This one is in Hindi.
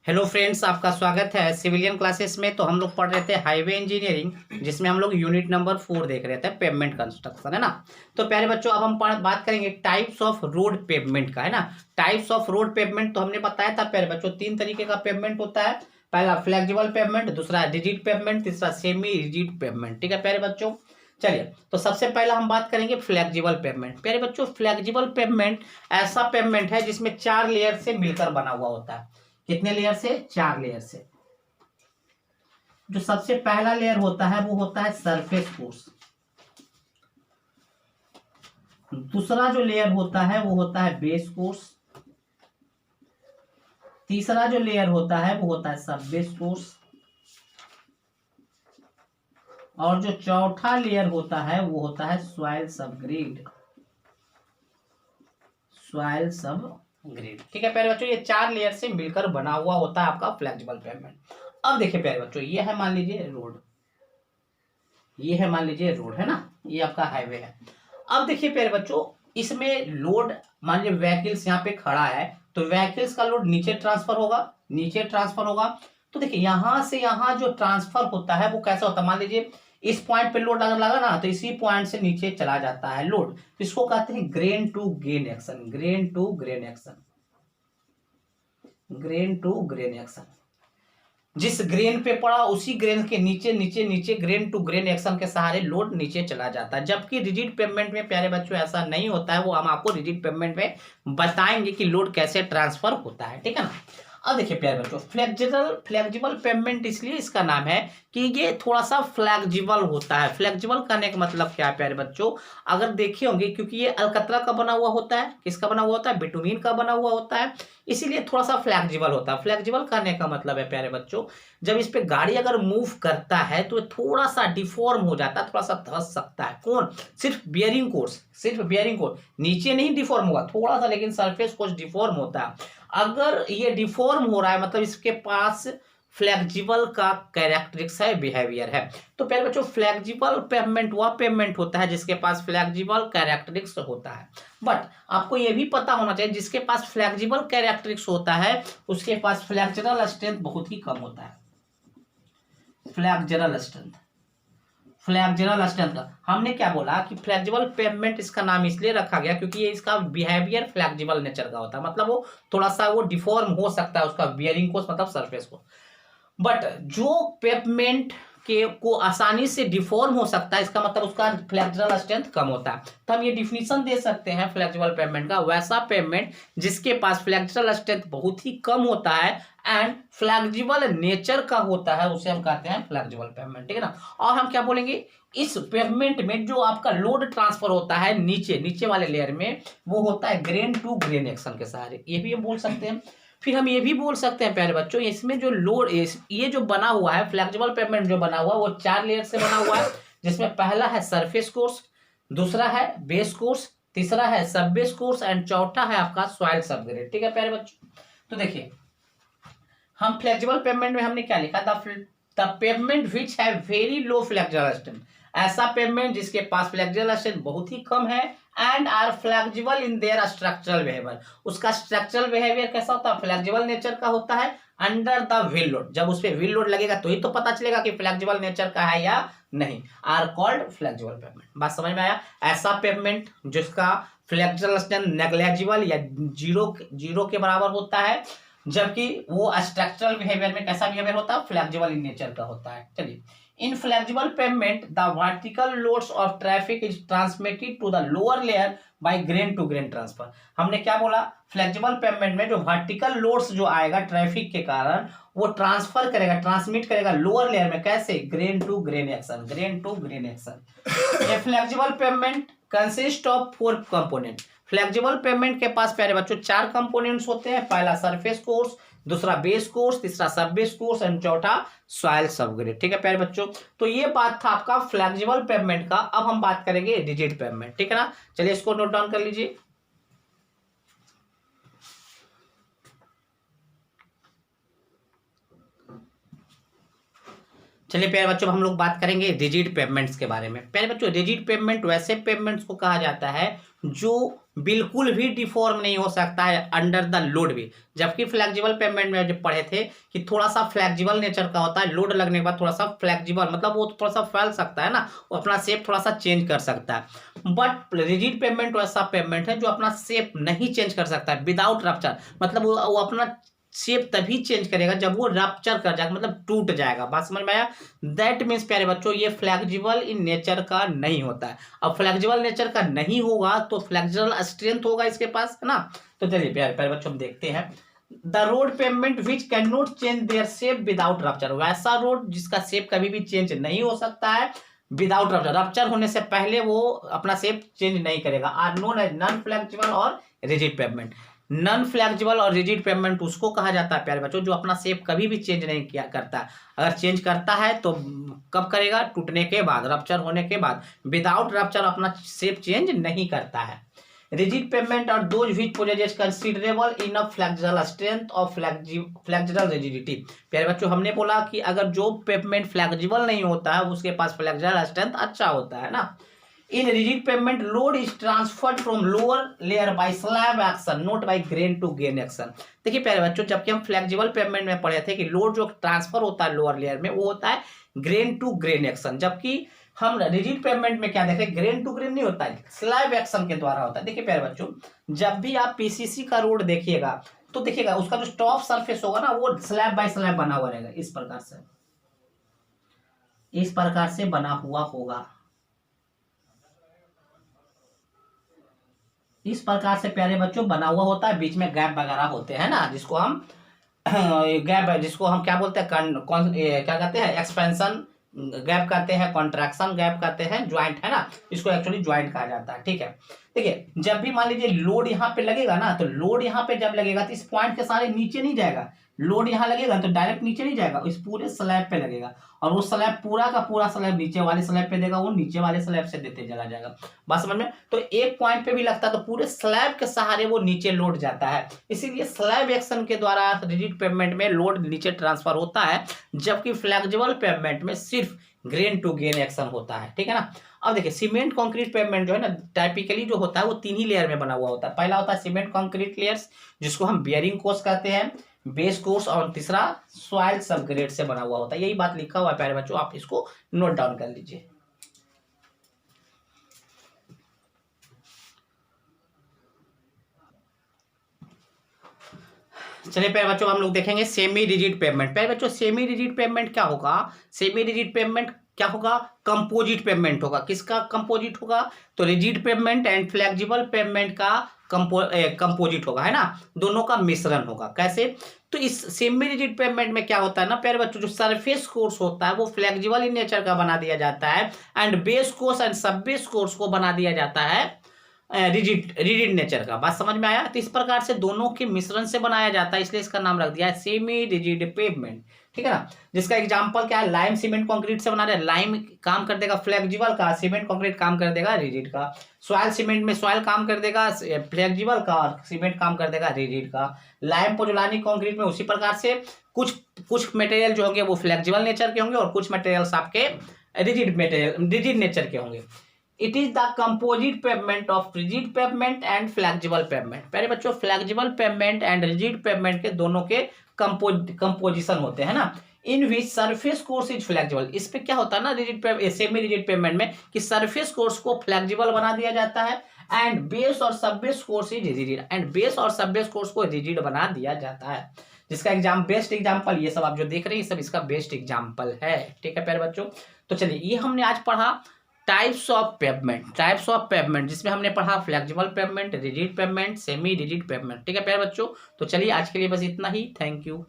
हेलो फ्रेंड्स, आपका स्वागत है सिविलियन क्लासेस में। तो हम लोग पढ़ रहे थे हाईवे इंजीनियरिंग, जिसमें हम लोग यूनिट नंबर 4 देख रहे थे, पेवमेंट कंस्ट्रक्शन, है ना। तो प्यारे बच्चों, अब हम बात करेंगे टाइप्स ऑफ रोड पेवमेंट का, है ना। टाइप्स ऑफ रोड पेवमेंट तो हमने बताया था प्यारे बच्चों, 3 तरीके का पेवमेंट होता है। पहला फ्लेक्सिबल पेवमेंट, दूसरा रिजिड पेवमेंट, तीसरा सेमी रिजिड पेवमेंट। ठीक है प्यारे बच्चों, चलिए। तो सबसे पहला हम बात करेंगे फ्लेक्सिबल पेवमेंट। प्यारे बच्चों, फ्लेक्सिबल पेवमेंट ऐसा पेवमेंट है जिसमें 4 लेयर से मिलकर बना हुआ होता है। कितने लेयर से? 4 लेयर से। जो सबसे पहला लेयर होता है वो होता है सरफेस फोर्स। दूसरा जो लेयर होता है वो होता है बेस कोर्स। तीसरा जो लेयर होता है वो होता है सब बेस कोर्स। और जो चौथा लेयर होता है वो होता है सॉइल सबग्रेड। सॉइल सबग्रेड, ठीक है प्यारे बच्चों, ये 4 लेयर से मिलकर बना हुआ होता है आपका फ्लेक्सिबल पेवमेंट। अब देखिए प्यारे बच्चों, ये है मान लीजिए रोड, ये है मान लीजिए रोड, है ना, ये आपका हाईवे है। अब देखिए प्यारे बच्चों, इसमें लोड, मान लीजिए व्हीकल्स यहाँ पे खड़ा है, तो व्हीकल्स का लोड नीचे ट्रांसफर होगा, नीचे ट्रांसफर होगा। तो देखिए यहां से यहां जो ट्रांसफर होता है वो कैसा होता है, मान लीजिए इस पॉइंट पे लोड अगर लगा ना, तो इसी पॉइंट से नीचे चला जाता है लोड। इसको कहते हैं grain to grain action, grain to grain action, grain to grain action. जिस ग्रेन पे पड़ा उसी ग्रेन के नीचे नीचे नीचे ग्रेन टू ग्रेन एक्शन के सहारे लोड नीचे चला जाता है। जबकि रिजिड पेवमेंट में प्यारे बच्चों ऐसा नहीं होता है, वो हम आपको रिजिड पेवमेंट में बताएंगे कि लोड कैसे ट्रांसफर होता है, ठीक है ना। अब देखिए प्यारे बच्चों, फ्लेक्सिबल पेवमेंट इसलिए इसका नाम है कि ये थोड़ा सा फ्लेक्सिबल होता है। फ्लेक्सिबल करने का मतलब क्या है प्यारे बच्चों, अगर देखे होंगे, क्योंकि ये अलकतरा का बना हुआ होता है, किसका बना हुआ होता है, बिटुमिन का बना हुआ होता है, इसीलिए थोड़ा सा फ्लेक्सिबल होता है। फ्लेक्सिबल करने का मतलब है प्यारे बच्चों, जब इस पे गाड़ी अगर मूव करता है तो थोड़ा सा डिफॉर्म हो जाता है, थोड़ा सा धंस सकता है। कौन? सिर्फ बियरिंग कोर्स, सिर्फ बियरिंग कोर्स, नीचे नहीं डिफॉर्म होगा थोड़ा सा, लेकिन सरफेस कोर्स डिफॉर्म होता है। अगर ये डिफॉर्म हो रहा है मतलब इसके पास फ्लेक्सिबल का कैरेक्टरिक्स है, बिहेवियर है। तो पहले बच्चों, फ्लेक्सिबल पेवमेंट वह पेवमेंट होता है जिसके पास फ्लेक्सिबल कैरेक्टरिक्स होता है। बट आपको यह भी पता होना चाहिए, जिसके पास फ्लेक्सिबल कैरेक्टरिक्स होता है उसके पास फ्लेक्चरल स्ट्रेंथ बहुत ही कम होता है। फ्लेक्चरल स्ट्रेंथ, फ्लेक्चरल स्ट्रेंथ का हमने क्या बोला कि फ्लेक्सिबल पेवमेंट इसका नाम इसलिए रखा गया क्योंकि ये इसका बिहेवियर फ्लेक्सिबल नेचर का होता है। मतलब वो थोड़ा सा वो डिफॉर्म हो सकता है, उसका बियरिंग को मतलब सरफेस को। बट जो पेवमेंट के को आसानी से डिफॉर्म हो सकता है, इसका मतलब उसका फ्लेक्चरल स्ट्रेंथ कम होता है। तो हम ये डिफिनीशन दे सकते हैं फ्लेक्सिबल पेवमेंट का, वैसा पेवमेंट जिसके पास फ्लेक्चरल स्ट्रेंथ बहुत ही कम होता है एंड फ्लेक्सिबल नेचर का होता है, उसे हम कहते हैं फ्लेक्सिबल पेवमेंट, ठीक है ना। और हम क्या बोलेंगे, इस पेवमेंट में जो आपका लोड ट्रांसफर होता है नीचे नीचे वाले लेयर में, वो होता है ग्रेन टू ग्रेन एक्शन के सहारे, ये भी हम बोल सकते हैं। फिर हम ये भी बोल सकते हैं प्यारे बच्चों, इसमें जो लोड, ये जो बना हुआ है फ्लेक्सिबल पेवमेंट जो बना हुआ है वो 4 लेयर से बना हुआ है, जिसमें पहला है सरफेस कोर्स, दूसरा है बेस कोर्स, तीसरा है सब बेस कोर्स एंड चौथा है आपका सॉइल सबग्रेड, ठीक है प्यारे बच्चों। तो देखिए, हम फ्लेक्सिबल पेवमेंट में हमने क्या लिखा था, द पेवमेंट विच है वेरी लो फ्लेक्चरल स्ट्रेंथ, ऐसा पेवमेंट जिसके पास फ्लेक्चरल स्ट्रेंथ बहुत ही कम है and are flexible in their structural behaviour. उसका स्ट्रक्चरल बिहेवियर कैसा होता है, फ्लेक्सिबल नेचर का होता है अंडर द व्हील लोड। जब उस पर व्हील लोड लगेगा तो ही तो पता चलेगा कि फ्लेक्सिबल नेचर का है या नहीं, आर कॉल्ड फ्लेक्सिबल पेवमेंट। बात समझ में आया? ऐसा पेवमेंट जिसका फ्लेक्चरल स्ट्रेंथ नेग्लेजिबल या जीरो के बराबर होता है, जबकि वो स्ट्रक्चरल बिहेवियर में कैसा बिहेवियर होता है, फ्लेक्सिबल इन नेचर का होता है। चलिए, in flexible pavement the vertical loads of traffic is transmitted to the lower layer by grain to grain transfer. हमने क्या बोला, फ्लेक्सिबल पेवमेंट में जो वर्टिकल लोड्स जो आएगा ट्रैफिक के कारण, वो ट्रांसफर करेगा, ट्रांसमिट करेगा लोअर लेयर में, कैसे, grain to grain action, grain to grain action. A flexible pavement consist of 4 component. Flexible pavement के पास प्यारे बच्चों 4 कंपोनेंट्स होते हैं, पहला सरफेस कोर्स, दूसरा बेस कोर्स, तीसरा सब बेस कोर्स एंड चौथा सॉइल सबग्रेड, ठीक है प्यारे बच्चों। तो ये बात था आपका फ्लेक्सिबल पेवमेंट का। अब हम बात करेंगे रिजिड पेवमेंट, ठीक है ना। चलिए इसको नोट डाउन कर लीजिए। चलिए प्यारे बच्चों, हम लोग बात करेंगे रिजिड पेवमेंट्स के बारे में। प्यारे बच्चों, रिजिड पेवमेंट वैसे पेवमेंट्स को कहा जाता है जो बिल्कुल भी डिफॉर्म नहीं हो सकता है अंडर द लोड भी। जबकि फ्लेक्सिबल पेमेंट में जब पढ़े थे कि थोड़ा सा फ्लेक्सिबल नेचर का होता है, लोड लगने के बाद थोड़ा सा फ्लेक्सिबल, मतलब वो थोड़ा सा फैल सकता है ना, वो अपना शेप थोड़ा सा चेंज कर सकता है। बट रिजिड पेमेंट वैसा पेमेंट है जो अपना शेप नहीं चेंज कर सकता है विदाउट रप्चर, मतलब वो अपना शेप तभी चेंज करेगा जब वो रप्चर कर जाएगा, मतलब टूट जाएगा। बात समझ में आया? दैट मीन्स प्यारे बच्चों ये फ्लेक्सिबल इन नेचर का नहीं होता है। अब फ्लेक्सिबल नेचर का नहीं होगा तो फ्लेक्सिबल स्ट्रेंथ होगा इसके पास, है ना। तो चलिए प्यारे प्यारे बच्चों हम देखते हैं the road payment which can not change their shape without rupture, वैसा रोड जिसका शेप कभी भी चेंज नहीं हो सकता है विदाउट रप्चर, रप्चर होने से पहले वो अपना शेप चेंज नहीं करेगा, are known as non flexible और रिजिड पेमेंट। नॉन फ्लेक्सिबल और रिजिड पेमेंट उसको कहा जाता है प्यारे बच्चों जो अपना शेप कभी भी चेंज नहीं किया करता है। अगर चेंज करता है तो कब करेगा? टूटने के बाद, रप्चर होने के बाद। विदाउट रप्चर अपना शेप चेंज नहीं करता है। रिजिड पेमेंट और those which possess considerable enough flexural strength और फ्लेक्सुरल रिजिडिटी। प्यारे बच्चों हमने बोला कि अगर जो पेमेंट फ्लेक्सिबल नहीं होता है उसके पास फ्लेक्सुरल स्ट्रेंथ अच्छा होता है ना। In rigid pavement, load is transferred from lower layer by slab action, not by grain to grain action। देखिए प्यारे बच्चों जबकि हम फ्लेक्सिबल पेमेंट में पढ़े थे कि लोड जो ट्रांसफर होता है लोअर लेयर में वो होता है ग्रेन टू ग्रेन एक्शन, जबकि हम रिजिड पेमेंट में क्या देखें ग्रेन टू ग्रेन नहीं होता है, स्लैब एक्शन के द्वारा होता है। देखिए प्यारे बच्चों जब भी आप पीसीसी का रोड देखिएगा तो देखिएगा उसका जो टॉप सरफेस होगा ना वो स्लैब बाय स्लैब बना हुआ रहेगा, इस प्रकार से बना हुआ होगा, इस प्रकार से प्यारे बच्चों बना हुआ होता है। बीच में गैप वगैरह होते हैं ना, जिसको हम गैप है, जिसको हम क्या बोलते हैं क्या कहते हैं एक्सपेंशन गैप कहते हैं, कॉन्ट्रैक्शन गैप कहते हैं, ज्वाइंट है ना, इसको एक्चुअली ज्वाइंट कहा जाता है। ठीक है, देखिए जब भी मान लीजिए लोड यहाँ पे लगेगा ना, तो लोड यहाँ पे जब लगेगा तो इस पॉइंट के सारे नीचे नहीं जाएगा, लोड यहाँ लगेगा तो डायरेक्ट नीचे नहीं जाएगा, इस पूरे स्लैब पे लगेगा और वो स्लैब पूरा का पूरा स्लैब नीचे वाले स्लैब पे देगा, वो नीचे वाले स्लैब से देते चला जाएगा। बात समझ में? तो एक पॉइंट पे भी लगता है तो पूरे स्लैब के सहारे वो नीचे लोड जाता है, इसीलिए स्लैब एक्शन के द्वारा रिजिड पेमेंट में लोड नीचे ट्रांसफर होता है, जबकि फ्लेक्सिबल पेमेंट में सिर्फ ग्रेन टू ग्रेन एक्शन होता है। ठीक है ना। अब देखिए सीमेंट कंक्रीट पेमेंट जो है ना टाइपिकली जो होता है वो 3 ही लेयर में बना हुआ होता है। पहला होता है सीमेंट कंक्रीट लेयर्स जिसको हम बेयरिंग कोर्स कहते हैं, बेस कोर्स, और तीसरा सॉइल सबग्रेड से बना हुआ होता है। यही बात लिखा हुआ है प्यारे बच्चों, आप इसको नोट डाउन कर लीजिए। चलिए प्यारे बच्चों हम लोग देखेंगे सेमी रिजिड पेमेंट। प्यारे बच्चों सेमी रिजिड पेमेंट क्या होगा? सेमी रिजिड पेमेंट क्या होगा? कंपोजिट पेमेंट होगा। किसका कंपोजिट होगा? तो rigid payment and flexible pavement का कंपोजिट होगा, है ना, दोनों का मिश्रण होगा। कैसे? तो इस सेमी रिजिड पेमेंट में क्या होता है ना प्यारे बच्चों, जो सरफेस कोर्स होता है वो फ्लेक्सिबल इन नेचर का बना दिया जाता है एंड बेस कोर्स एंड सब बेस कोर्स को बना दिया जाता है रिजिड नेचर का। बात समझ में आया? तो इस प्रकार से दोनों के मिश्रण से बनाया जाता है, इसलिए इसका नाम रख दिया है सेमी रिजिड पेवमेंट। ठीक है ना। जिसका एग्जांपल क्या है? लाइम सीमेंट कंक्रीट से बना रहे, लाइम काम कर देगा फ्लेक्सिबल का, सीमेंट कंक्रीट काम कर देगा रिजिड का। सॉइल सीमेंट में सॉइल काम कर देगा फ्लेक्सिबल का और सीमेंट काम कर देगा रिजिड का। लाइम पोजोलानिक कंक्रीट में उसी प्रकार से कुछ मटेरियल जो होंगे वो फ्लेक्सिबल नेचर के होंगे और कुछ मटेरियल्स आपके रिजिड नेचर के होंगे। It is the composite pavement of rigid pavement and flexible pavement. पहले बच्चों flexible pavement and rigid pavement के दोनों के कंपोजिशन होते हैं ना, इन विच सरफेस कोर्स इज फ्लेक्सिबल। इस पे क्या होता है ना सेमी रिजिड पेवमेंट में कि सरफेस कोर्स को फ्लेक्सिबल बना दिया जाता है एंड बेस और सब base course is rigid, and base और सब बेस कोर्स को रिजिड बना दिया जाता है। जिसका बेस्ट एग्जाम्पल ये सब आप जो देख रहे हैं ये सब इसका बेस्ट एग्जाम्पल है। ठीक है प्यारे बच्चों, तो चलिए ये हमने आज पढ़ा टाइप्स ऑफ पेवमेंट जिसमें हमने पढ़ा flexible pavement, rigid pavement, semi rigid pavement. ठीक है प्यारे बच्चों, तो चलिए आज के लिए बस इतना ही। Thank you.